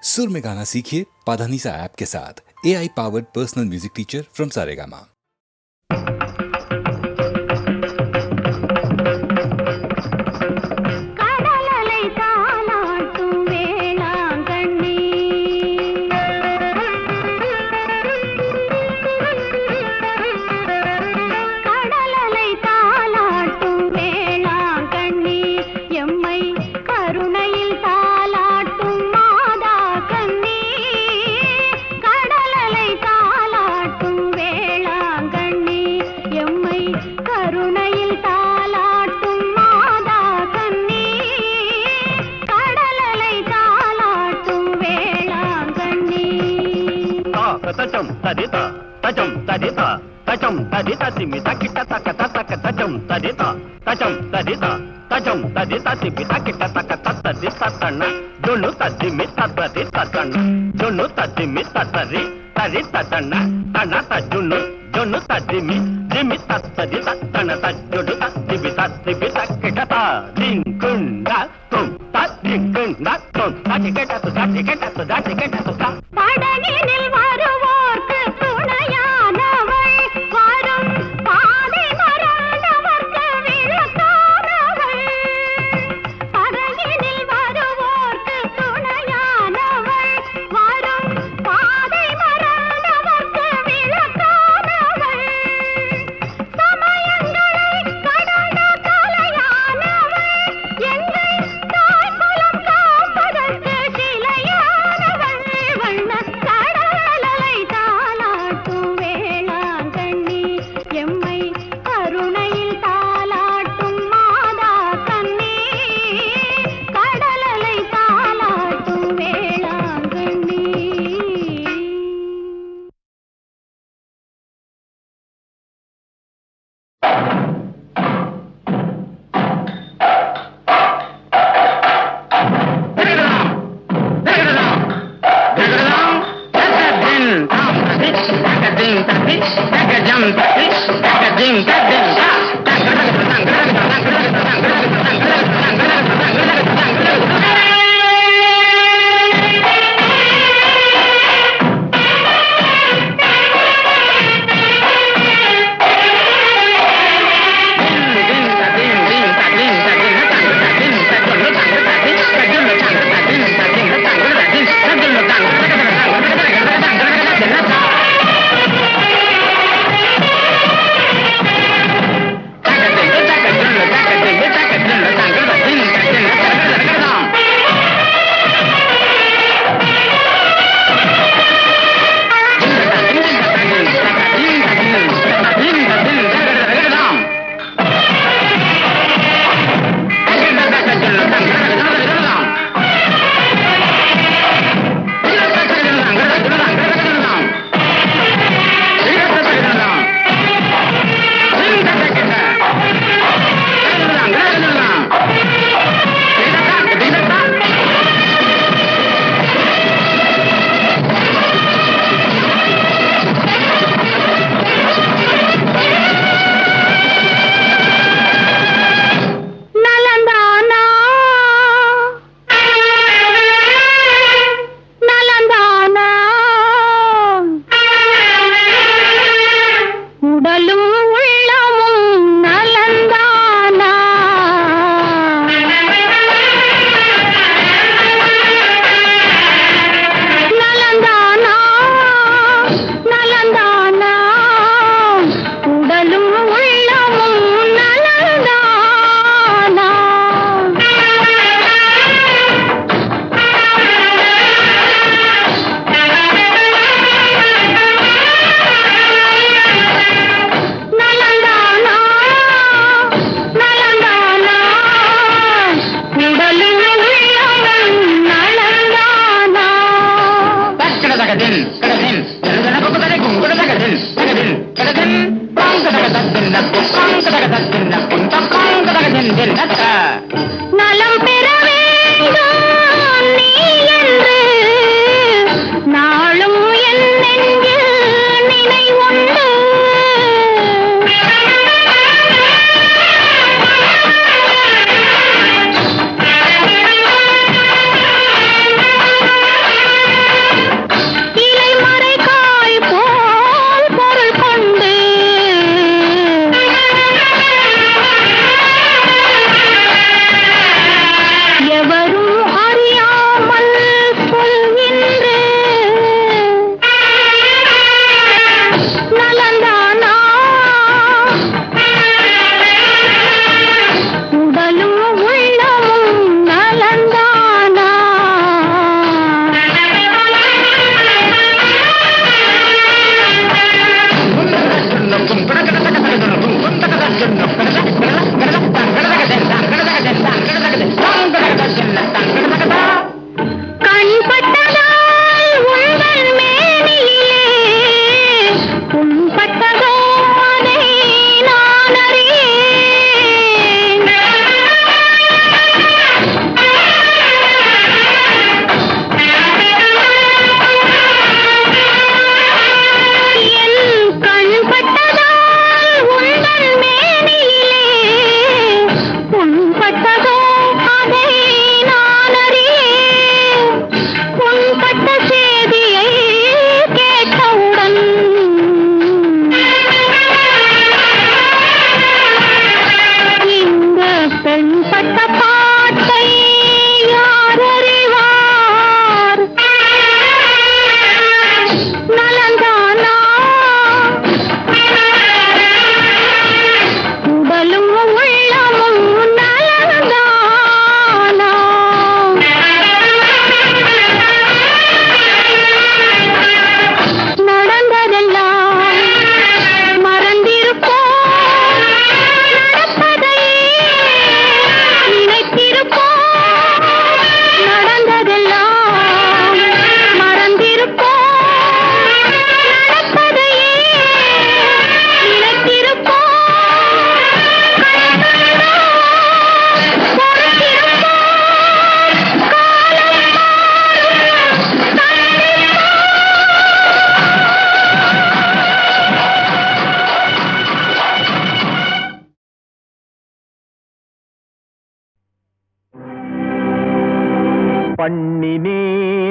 सुर में गाना सीखिए पाधानीसा ऐप के साथ। AI powered personal music teacher from Saregama. तचम तदिता तचम तदिता तचम तदिता तिमिता किट्टा तक तक तचम तदिता तचम तदिता तचम तदिता तिमिता किट्टा तक तक तदिता तन्न जोनु तदिमिता तदिता तन्न जोनु तदिमिता तरि तरि तन्न तन्न तजुनु जोनु तदिमि दिमिता तदिता तन्न तजुनु तदिमिता दिमिता किट्टा दिंकुंडा तुम तदिंकुंडा तुम तदिकेटा तो तदिकेटा तो तदिकेटा तो படகினில் வருவோர்க்கு துணையானவள் வரும் பாதை மறந்தவர்க்கு விளக்கானவள் படகினில் வருவோர்க்கு துணையானவள் வரும் பாதை மறந்தவர்க்கு விளக்கானவள் சமயங்களை கடந்த கலையானவள் எங்கள் தாய்குலம் காப்பதற்கு சிலையானவள் வண்ணக் கடலலை தாலாட்டும் வேளாங்கண்ணி எம்மை கருணையில் தாலாட்டும் மாதா கண்ணி கடலலை தாலாட்டும் வேளாங்கண்ணி. நலந்தானா நலந்தானா உடலும் உள்ளமும் நலந்தானா நலந்தானா நலந்தானா உடலும் உள்ளமும் நலந்தானா. நலந்தானா நலந்தானா உடலும் உள்ளமும் நலந்தானா. நலம் பெற வேண்டும் நீ என்று நாளும் என் நெஞ்சில் நினைவுண்டு.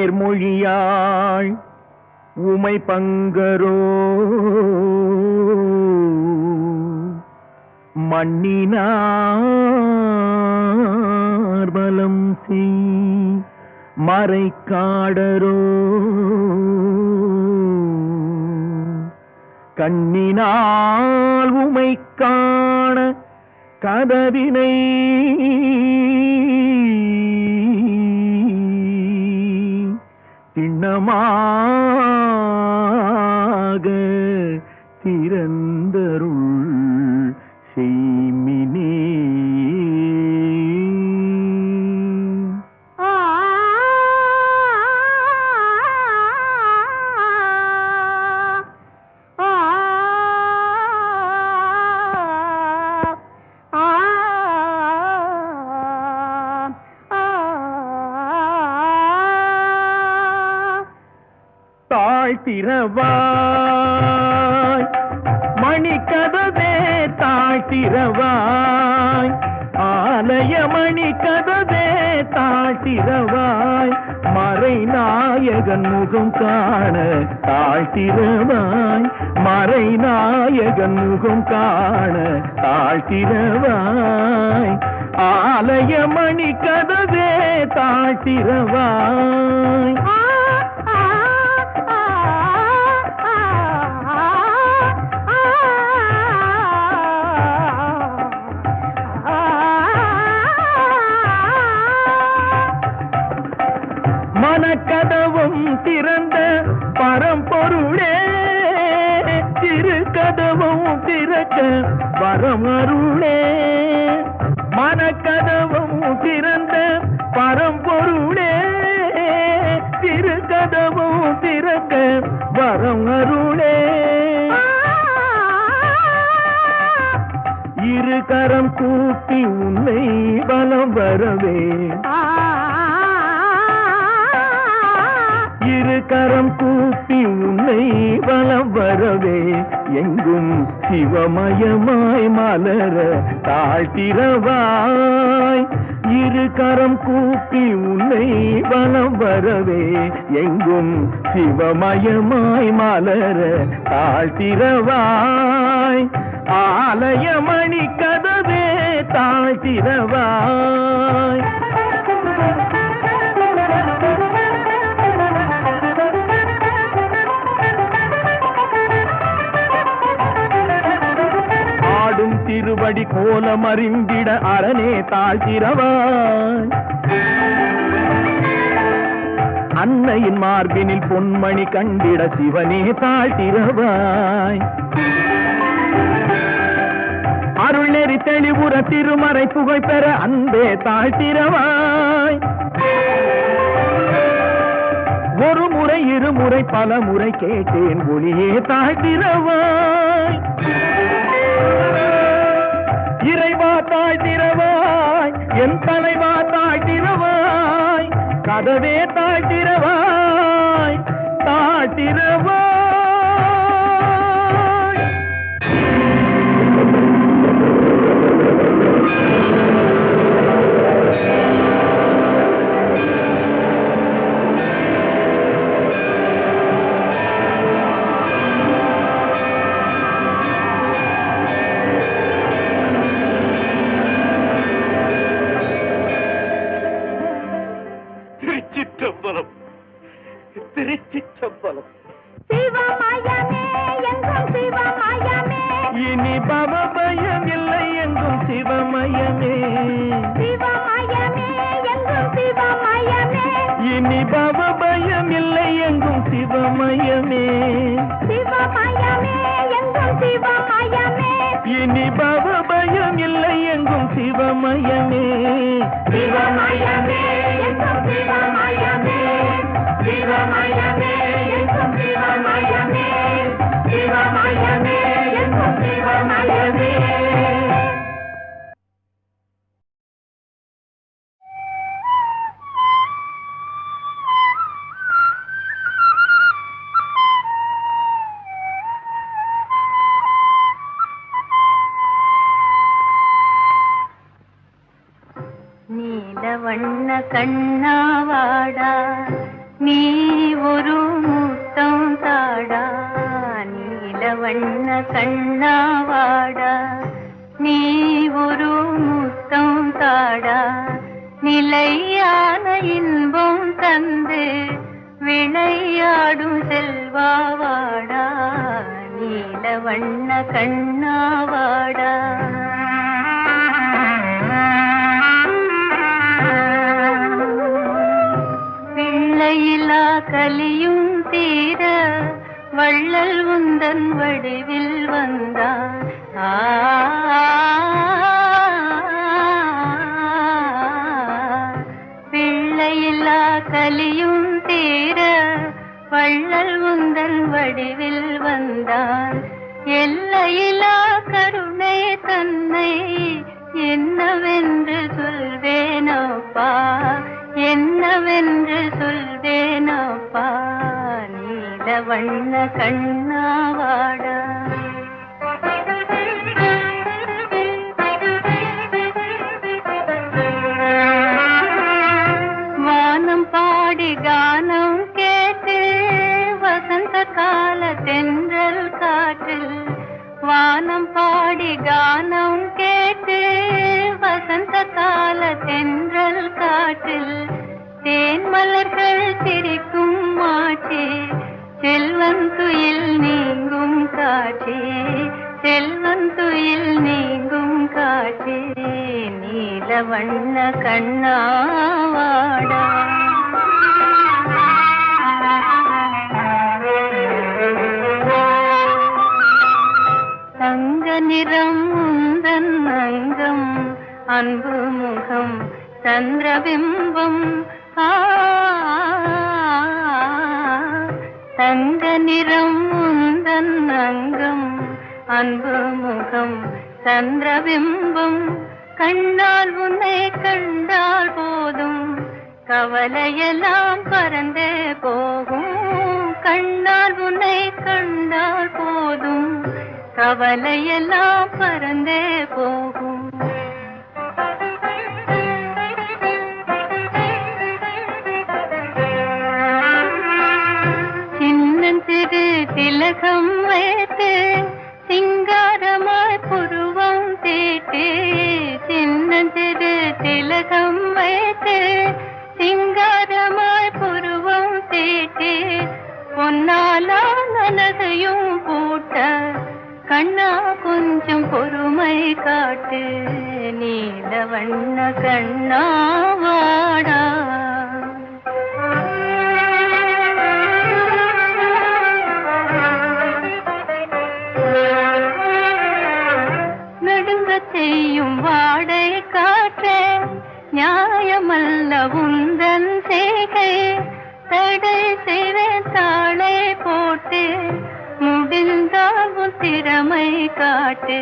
நேர்மொழியாள் உமை பங்கரோ மண்ணினார் பலம் செய் மறைக்காடரோ கண்ணினால் உமை காண கதவினை திண்ணமாக திறந்தருள் செய்மினே. தாழ்த்திரவாய் மணிக்கதவே தாழ்த்திரவாய் ஆலய மணிக்கதவே தாழ்த்திரவாய் மறைநாயகன் முகம் காண தாழ்த்திரவாய் மறைநாயகன் முகம் காண தாழ்த்திரவாய் ஆலய மணிக்கதவே தாழ்த்திரவாய் மனக்கதவும் திறந்த பரம்பொருளே திருக்கதவும் திறக்க வரம் அருளே மனக்கதவும் திறந்த பரம்பொருளே திருக்கதவும் திறக்க வரம் அருளே இரு கரம் கூப்பி உன்னை பலம் வரவே இரு கரம் கூப்பி உன்னை வலம் வரவே எங்கும் சிவமயமாய் மலர தாழ்த்திரவாய் இரு கரம் கூப்பி உன்னை வலம் வரவே எங்கும் சிவமயமாய் மலர தாழ்த்திரவாய் ஆலய மணி கதவே தாழ்த்திரவாய் திருவடி கோலம் அறிந்திட அரணே தாழ்த்திரவாய் அன்னையின் மார்பினில் பொன்மணி கண்டிட சிவனே தாழ்த்திரவாய் அருள் நெறி தெளிவுற திருமறை புகழ் பெற அன்பே தாழ்த்திரவாய் ஒரு முறை இருமுறை பல முறை கேட்டேன் ஒளியே தாழ்த்திரவாய் இறைவா தாழ்த்திரவாய் என் தலைவா தாழ்த்திரவாய் கதவே தாழ்த்திரவாய் தாழ்த்திரவாய் திருச்சிற்றம்பலம் சிவமயமே எங்கும் சிவமயமே இனி பவபயம் இல்லை எங்கும் சிவமயமே சிவமயமே எங்கும் சிவமயமே இனி பவபயம் இல்லை எங்கும் சிவமயமே சிவமயமே எங்கும் சிவமயமே இனி பவபயம் இல்லை எங்கும் சிவமயமே சிவமயமே எங்கும் சிவமயமே சிவமயமே எங்கும் சிவமயமே சிவமயமே எங்கும் சிவமயமே நீல வண்ண கண்ணாவாடா நீ வண்ண கண்ணாவாடா நீ ஒரு முத்தம் தாடா நிலையான இன்பம் தந்து விளையாடும் செல்வாவாடா நீல வண்ண கண்ணாவாடா பிள்ளையிலா கலியும் தீர வள்ளல் உந்தன் வடிவில் வந்தான் பிள்ளையிலா கலியும் தீர வள்ளல் உந்தன் வடிவில் வந்தான் எல்லையிலா கருணை தன்னை என்னவென்று சொல்வேனப்பா என்னவென்று சொல்வேனப்பா நீல வண்ண கண்ணாவாடா வானம் பாடி கானம் கேட்டு வசந்த கால தென்றல் காற்றில் வானம் பாடி கானம் கேட்டு வசந்த கால தென்றல் காற்றில் தேன் மலர்கள் சிரிக்கும் மாட்சி செல்வன் துயில் நீங்கும் காட்சி செல்வன் துயில் நீங்கும் காட்சி நீல வண்ண கண்ணாவாடா தங்க நிறம் உந்தன் அங்கம் அன்பு முகம் சந்திரபிம்பம் தங்க நிறம் உந்தன் அங்கம் அன்பு முகம் சந்திரபிம்பம் கண்ணால் உன்னை கண்டால் போதும் கவலையெல்லாம் பறந்தே போகும் கண்ணால் உன்னை கண்டால் போதும் கவலையெல்லாம் பறந்தே போகும் சின்னஞ்சிறு திலகம் வைத்து சிங்காரமாய் புருவம் தீட்டு சின்னஞ்சிறு திலகம் வைத்து சிங்காரமாய் புருவம் தீட்டு பொன்னாலா நனதையும் பூட்ட கண்ணா கொஞ்சம் பொறுமை காட்டு நீல வண்ண கண்ணாவாடா நடுங்க செய்யும் வாடை காற்றே நியாயமல்ல உந்தன் செய்கை தடை செய்வேன் தாளை போட்டு முடிந்தால் உன் திறமை காட்டு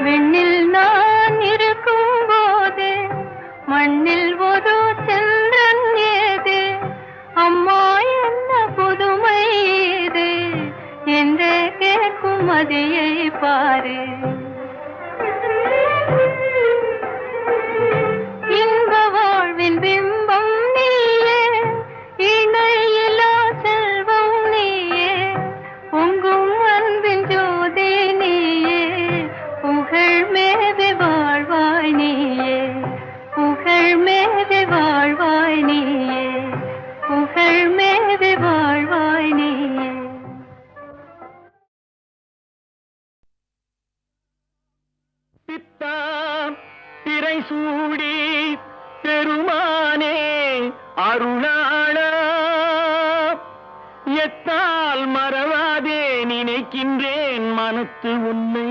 விண்ணில் நான் இருக்கும் போது மண்ணில் ஒரு சந்திரன் ஏது அம்மா என்ன புதுமை இது என்றே கேட்கும் மதியை பாரு இன்ப வாழ்வின் பிம்பம் நீயே இணையிலா செல்வம் நீயே பொங்கும் அன்பின் ஜோதி நீயே புகழ் மேவி வாழ்வாய் நீயே புகழ் மேவி வாழ்வாய் நீயே புகழ் மேவி வாழ்வாய் நீயே திரை சூடி பெருமானே அருளாளா எத்தால் மறவாதே நினைக்கின்றேன் மனத்து உன்னை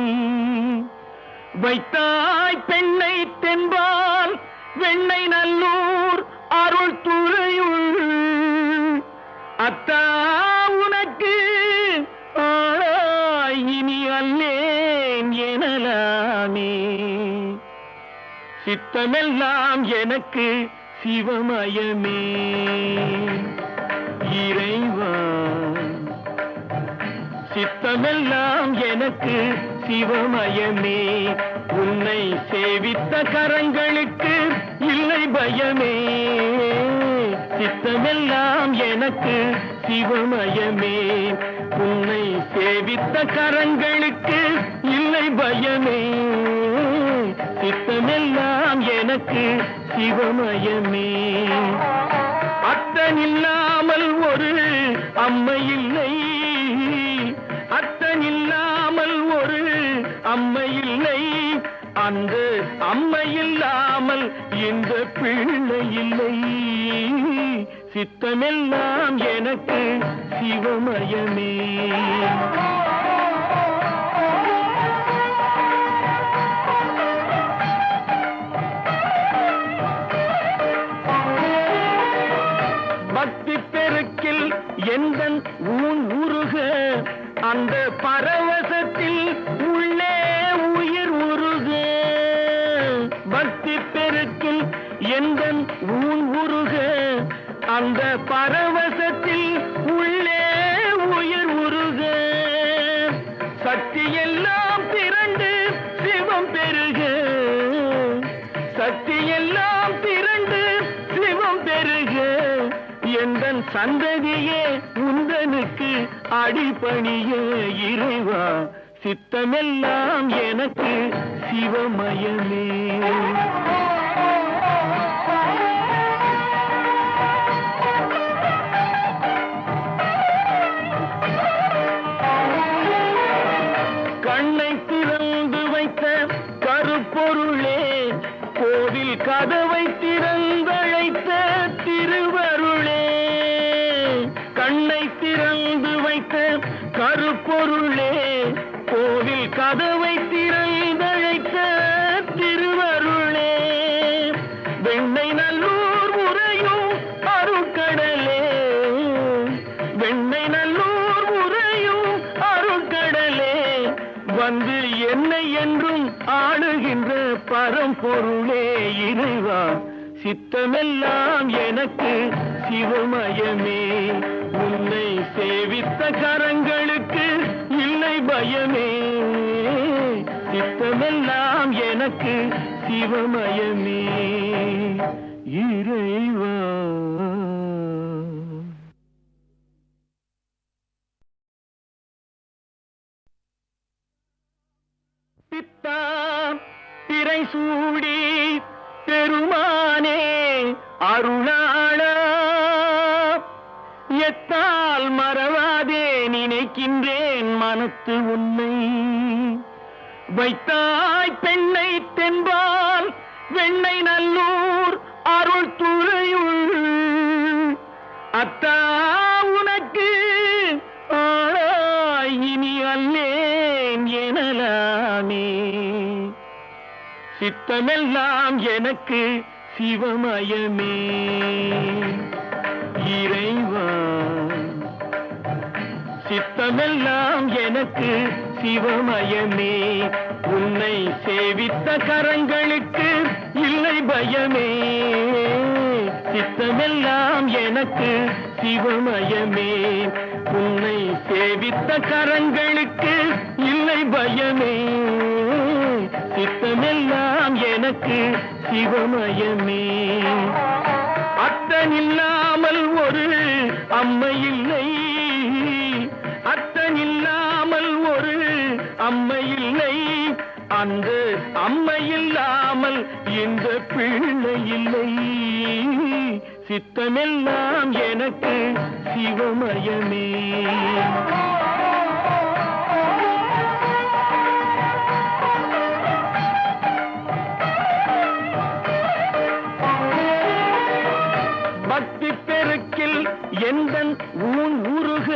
வைத்தாய் பெண்ணை தென்பால் வெண்ணை நல்லூர் அருள் துறையுள் அத்தா உனக்கு ஆளாய் இனி அல்லேன் எனலாமே சித்தமெல்லாம் எனக்கு சிவமயமே இறைவா சித்தமெல்லாம் எனக்கு சிவமயமே உன்னை சேவித்த கரங்களுக்கு இல்லை பயமே சித்தமெல்லாம் எனக்கு எனக்கு சிவமயமே. உன்னை சேவித்த கரங்களுக்கு இல்லை பயமே. சித்தமெல்லாம் எனக்கு சிவமயமே. அத்தனில்லாமல் ஒரு அம்மை இல்லை. அத்தனில்லாமல் ஒரு அம்மை இல்லை. அந்த அம்மை இல்லாமல் இந்த பிள்ளை இல்லை. சித்தமெல்லாம் எனக்கு சிவமயமே. பக்தி பெருக்கில் எந்தன் ஊன் உருக அந்த பரவசத்தில் உள்ளே உயிர் உருக. பக்தி பெருக்கில் எந்தன் ஊன் உருக அந்த பரவசத்தில் உள்ளே உயிர் உருக. சக்தி எல்லாம் திரண்டு சிவம் பெருக. சக்தி எல்லாம் திரண்டு சிவம் பெருக. எந்தன் சந்ததியே உந்தனுக்கு அடிபணிய இறைவா. சித்தமெல்லாம் எனக்கு சிவமயமே. கண்ணை திறந்து வைத்த கருப்பொருளே, கோவில் கதவை திறந்தழைத்த திருவருளே. கண்ணை திறந்து வைத்த கருப்பொருளே, கோவில் கதவை திறந்தழைத்த திருவருளே. வெண்ணை நல்லூர் உறையும் அருட்கடலே. வெண்ணை நல்லூர் உறையும் அருட்கடலே. வந்து என்னை என்றும் ஆளுகின்ற பரம்பொருளே இறைவா. சித்தமெல்லாம் எனக்கு சிவமயமே. உன்னை சேவித்த கரங்களுக்கு இல்லை பயமே. சித்தமெல்லாம் எனக்கு சிவமயமே இறைவா. பித்தா திரை சூடி பெருமானே அருளாளா. எத்தால் மறவாதே நினைக்கின்றேன் மனத்து உன்னை. வைத்தாய் பெண்ணை தென்பால் வெண்ணை நல்லூர் அருள் துறையுள். அத்தா உனக்கு ஆளாய் இனி அல்லேன் எனலாமே. சித்தமெல்லாம் எனக்கு சிவமயமே இறைவா. சித்தமெல்லாம் எனக்கு சிவமயமே. உன்னை சேவித்த கரங்களுக்கு இல்லை பயமே. சித்தமெல்லாம் எனக்கு சிவமயமே. உன்னை சேவித்த கரங்களுக்கு இல்லை பயமே. சித்தமெல்லாம் எனக்கு சிவமயமே. அத்தனில்லாமல் ஒரு அம்மை இல்லை. அத்தனில்லாமல் ஒரு அம்மை இல்லை. அந்த அம்மை இல்லாமல் இந்த பிள்ளை இல்லை. சித்தமெல்லாம் எனக்கு சிவமயமே. பக்தி பெருக்கில் எந்தன் ஊன் உருக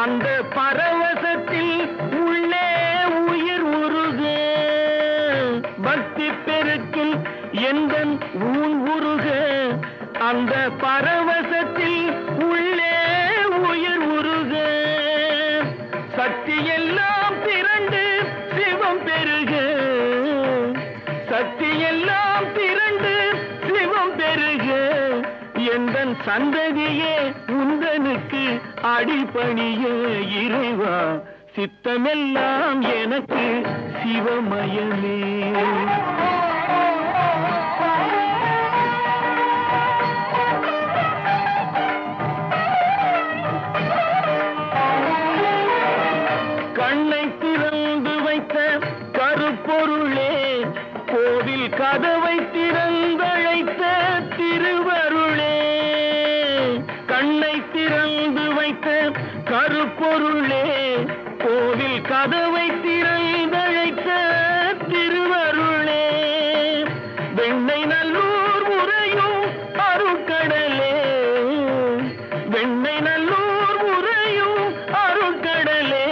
அந்த பரவசத்தில் உள்ளே உயிர் உருக. பக்தி பெருக்கில் எந்தன் ஊன் உருக அந்த பரவசத்தில் உள்ளே உயிர் உருக. சக்தி எல்லாம் திரண்டு சிவம் பெருக. சக்தி எல்லாம் திரண்டு சிவம் பெருக. எந்தன் சந்ததியே உந்தனுக்கு அடிபணிய இறைவா. சித்தமெல்லாம் எனக்கு சிவமயமே. பரம்பொருளே கோவில் கதவை திறந்தழைத்த திருவருளே வெண்ணை நல்லூர் உறையும் அருட்கடலே வெண்ணை நல்லூர் உறையும் அருட்கடலே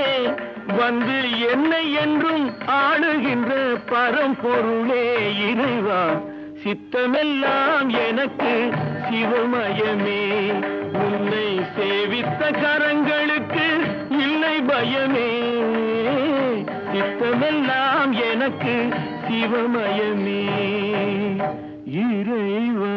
வந்து என்னை என்றும் ஆளுகின்ற பரம்பொருளே இறைவா சித்தமெல்லாம் எனக்கு சிவமயமே உன்னை சேவித்த கரங்களுக்கு இல்லை பயமே சித்தமெல்லாம் எனக்கு சிவமயமே இறைவா